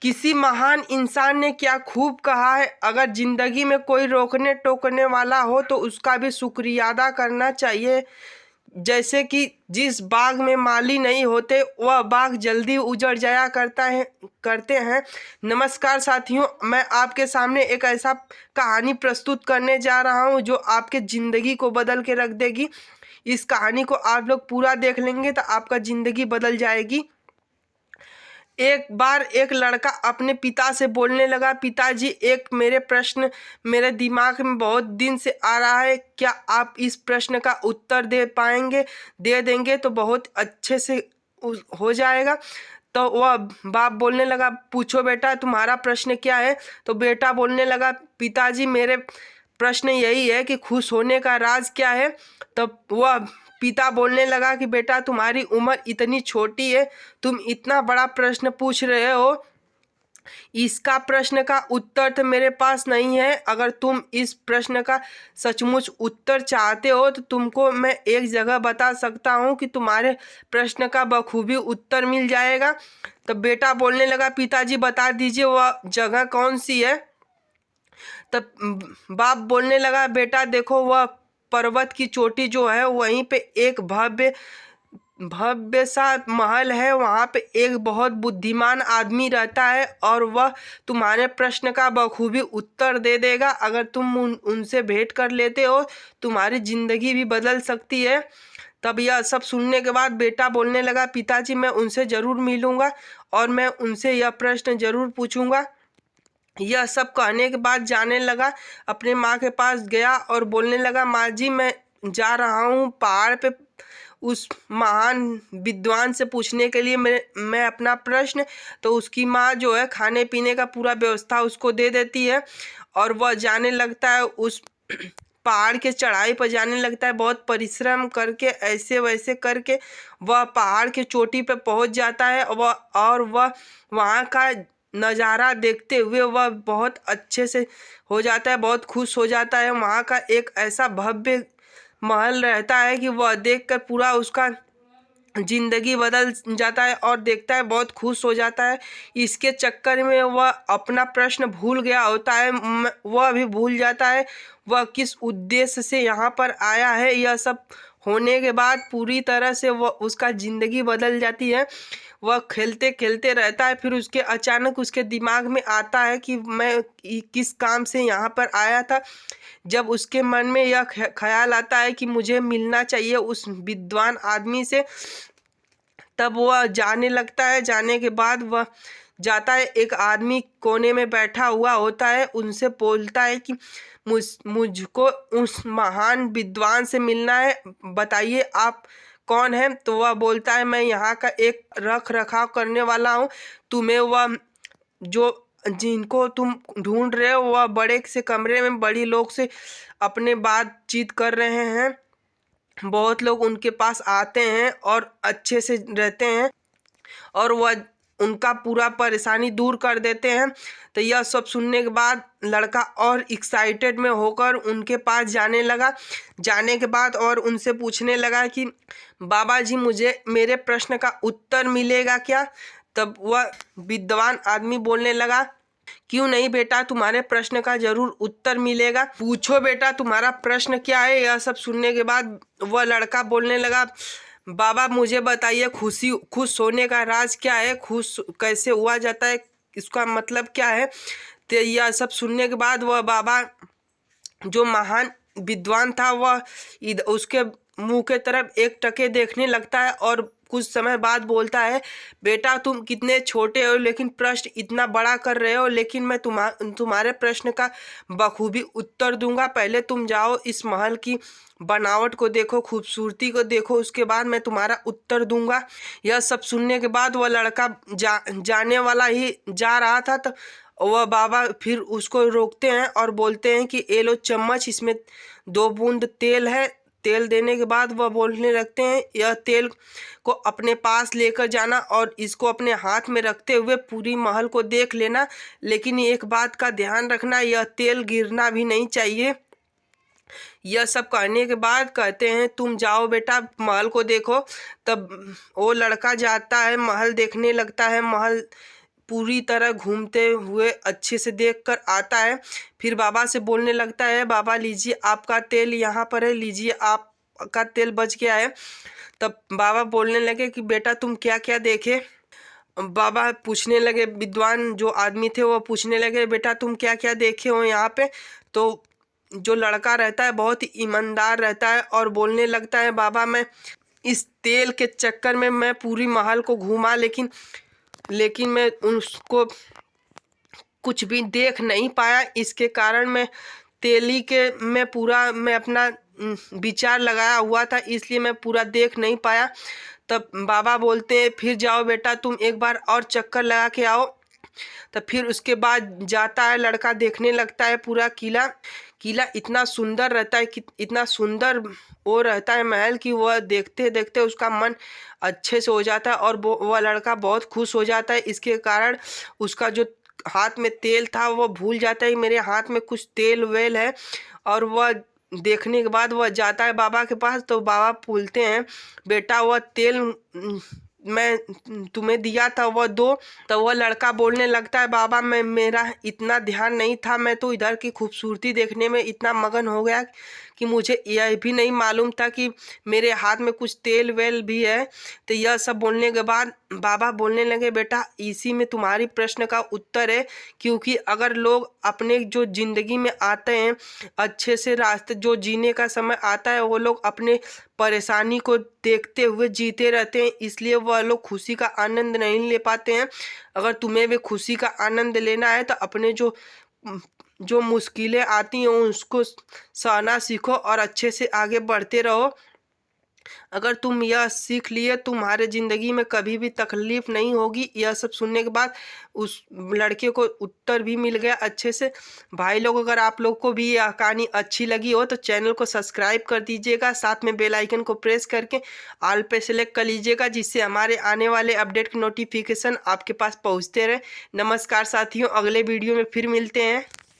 किसी महान इंसान ने क्या खूब कहा है, अगर जिंदगी में कोई रोकने टोकने वाला हो तो उसका भी शुक्रिया अदा करना चाहिए। जैसे कि जिस बाग में माली नहीं होते वह बाग जल्दी उजड़ जाया करते हैं। नमस्कार साथियों, मैं आपके सामने एक ऐसा कहानी प्रस्तुत करने जा रहा हूं जो आपके ज़िंदगी को बदल के रख देगी। इस कहानी को आप लोग पूरा देख लेंगे तो आपका ज़िंदगी बदल जाएगी। एक बार एक लड़का अपने पिता से बोलने लगा, पिताजी, एक मेरे प्रश्न मेरे दिमाग में बहुत दिन से आ रहा है, क्या आप इस प्रश्न का उत्तर दे देंगे तो बहुत अच्छे से हो जाएगा। तो वह बाप बोलने लगा, पूछो बेटा, तुम्हारा प्रश्न क्या है। तो बेटा बोलने लगा, पिताजी, मेरे प्रश्न यही है कि खुश होने का राज क्या है। तब वह पिता बोलने लगा कि बेटा, तुम्हारी उम्र इतनी छोटी है, तुम इतना बड़ा प्रश्न पूछ रहे हो, इसका प्रश्न का उत्तर तो मेरे पास नहीं है। अगर तुम इस प्रश्न का सचमुच उत्तर चाहते हो तो तुमको मैं एक जगह बता सकता हूँ कि तुम्हारे प्रश्न का बखूबी उत्तर मिल जाएगा। तब बेटा बोलने लगा, पिताजी बता दीजिए वह जगह कौन सी है। तब बाप बोलने लगा, बेटा देखो, वह पर्वत की चोटी जो है वहीं पे एक भव्य सा महल है, वहाँ पे एक बहुत बुद्धिमान आदमी रहता है और वह तुम्हारे प्रश्न का बखूबी उत्तर दे देगा। अगर तुम उनसे भेंट कर लेते हो तुम्हारी ज़िंदगी भी बदल सकती है। तब यह सब सुनने के बाद बेटा बोलने लगा, पिताजी, मैं उनसे ज़रूर मिलूँगा और मैं उनसे यह प्रश्न ज़रूर पूछूँगा। यह सब कहने के बाद जाने लगा, अपने माँ के पास गया और बोलने लगा, माँ जी, मैं जा रहा हूँ पहाड़ पे उस महान विद्वान से पूछने के लिए मैं अपना प्रश्न। तो उसकी माँ जो है खाने पीने का पूरा व्यवस्था उसको दे देती है और वह जाने लगता है, उस पहाड़ के चढ़ाई पर जाने लगता है। बहुत परिश्रम करके ऐसे वैसे करके वह पहाड़ के चोटी पे पहुंच जाता है। वह वहाँ का नज़ारा देखते हुए वह बहुत अच्छे से हो जाता है, बहुत खुश हो जाता है। वहाँ का एक ऐसा भव्य महल रहता है कि वह देखकर पूरा उसका जिंदगी बदल जाता है और देखता है, बहुत खुश हो जाता है। इसके चक्कर में वह अपना प्रश्न भूल गया होता है, वह भी भूल जाता है वह किस उद्देश्य से यहाँ पर आया है। यह सब होने के बाद पूरी तरह से वह उसका ज़िंदगी बदल जाती है। वह खेलते खेलते रहता है, फिर उसके अचानक उसके दिमाग में आता है कि मैं किस काम से यहाँ पर आया था। जब उसके मन में यह ख्याल आता है कि मुझे मिलना चाहिए उस विद्वान आदमी से, तब वह जाने लगता है। जाने के बाद वह जाता है, एक आदमी कोने में बैठा हुआ होता है, उनसे बोलता है कि मुझको उस महान विद्वान से मिलना है, बताइए आप कौन है। तो वह बोलता है, मैं यहाँ का एक रख रखाव करने वाला हूँ। तुम्हें वह जो जिनको तुम ढूंढ रहे हो वह बड़े से कमरे में बड़ी लोग से अपने बातचीत कर रहे हैं। बहुत लोग उनके पास आते हैं और अच्छे से रहते हैं और वह उनका पूरा परेशानी दूर कर देते हैं। तो यह सब सुनने के बाद लड़का और एक्साइटेड में होकर उनके पास जाने लगा। जाने के बाद और उनसे पूछने लगा कि बाबा जी, मुझे मेरे प्रश्न का उत्तर मिलेगा क्या। तब वह विद्वान आदमी बोलने लगा, क्यों नहीं बेटा, तुम्हारे प्रश्न का जरूर उत्तर मिलेगा, पूछो बेटा, तुम्हारा प्रश्न क्या है। यह सब सुनने के बाद वह लड़का बोलने लगा, बाबा मुझे बताइए, खुश होने का राज क्या है, खुश कैसे हुआ जाता है, इसका मतलब क्या है। तो यह सब सुनने के बाद वह बाबा जो महान विद्वान था वह उसके मुंह के तरफ एक टके देखने लगता है और कुछ समय बाद बोलता है, बेटा तुम कितने छोटे हो लेकिन प्रश्न इतना बड़ा कर रहे हो, लेकिन मैं तुम्हारे प्रश्न का बखूबी उत्तर दूंगा। पहले तुम जाओ, इस महल की बनावट को देखो, खूबसूरती को देखो, उसके बाद मैं तुम्हारा उत्तर दूंगा। यह सब सुनने के बाद वह लड़का जाने वाला ही जा रहा था, तो वह बाबा फिर उसको रोकते हैं और बोलते हैं कि ये लो चम्मच, इसमें 2 बूंद तेल है। तेल देने के बाद वह बोलने लगते हैं, यह तेल को अपने पास लेकर जाना और इसको अपने हाथ में रखते हुए पूरी महल को देख लेना, लेकिन एक बात का ध्यान रखना, यह तेल गिरना भी नहीं चाहिए। यह सब कहने के बाद कहते हैं, तुम जाओ बेटा, महल को देखो। तब वो लड़का जाता है, महल देखने लगता है। महल पूरी तरह घूमते हुए अच्छे से देखकर आता है। फिर बाबा से बोलने लगता है, बाबा लीजिए आपका तेल यहाँ पर है, लीजिए आपका तेल बच गया है। तब बाबा बोलने लगे कि बेटा तुम क्या क्या देखे। बाबा पूछने लगे, विद्वान जो आदमी थे वो पूछने लगे, बेटा तुम क्या क्या देखे हो यहाँ पे। तो जो लड़का रहता है बहुत ही ईमानदार रहता है और बोलने लगता है, बाबा मैं इस तेल के चक्कर में मैं पूरी महल को घूमा, लेकिन मैं उसको कुछ भी देख नहीं पाया। इसके कारण मैं तेली के मैं अपना विचार लगाया हुआ था, इसलिए मैं पूरा देख नहीं पाया। तब बाबा बोलते हैं, फिर जाओ बेटा तुम एक बार और चक्कर लगा के आओ। तब फिर उसके बाद जाता है लड़का, देखने लगता है पूरा किला इतना सुंदर रहता है कि इतना सुंदर वो रहता है महल कि वह देखते देखते उसका मन अच्छे से हो जाता है और वह लड़का बहुत खुश हो जाता है। इसके कारण उसका जो हाथ में तेल था वो भूल जाता है, मेरे हाथ में कुछ तेल वेल है। और वह देखने के बाद वह जाता है बाबा के पास। तो बाबा बोलते हैं, बेटा वह तेल मैं तुम्हें दिया था वह दो। तो वह लड़का बोलने लगता है, बाबा मेरा इतना ध्यान नहीं था, मैं तो इधर की खूबसूरती देखने में इतना मगन हो गया कि मुझे यह भी नहीं मालूम था कि मेरे हाथ में कुछ तेल वेल भी है। तो यह सब बोलने के बाद बाबा बोलने लगे, बेटा इसी में तुम्हारी प्रश्न का उत्तर है। क्योंकि अगर लोग अपने जो ज़िंदगी में आते हैं, अच्छे से रास्ते जो जीने का समय आता है, वो लोग अपने परेशानी को देखते हुए जीते रहते हैं, इसलिए वह लोग खुशी का आनंद नहीं ले पाते हैं। अगर तुम्हें भी खुशी का आनंद लेना है तो अपने जो मुश्किलें आती हैं उसको सहना सीखो और अच्छे से आगे बढ़ते रहो। अगर तुम यह सीख लिए तुम्हारे ज़िंदगी में कभी भी तकलीफ नहीं होगी। यह सब सुनने के बाद उस लड़के को उत्तर भी मिल गया अच्छे से। भाई लोग, अगर आप लोग को भी यह कहानी अच्छी लगी हो तो चैनल को सब्सक्राइब कर दीजिएगा, साथ में बेल आइकन को प्रेस करके ऑल पे सेलेक्ट कर लीजिएगा, जिससे हमारे आने वाले अपडेट की नोटिफिकेशन आपके पास पहुँचते रहे। नमस्कार साथियों, अगले वीडियो में फिर मिलते हैं।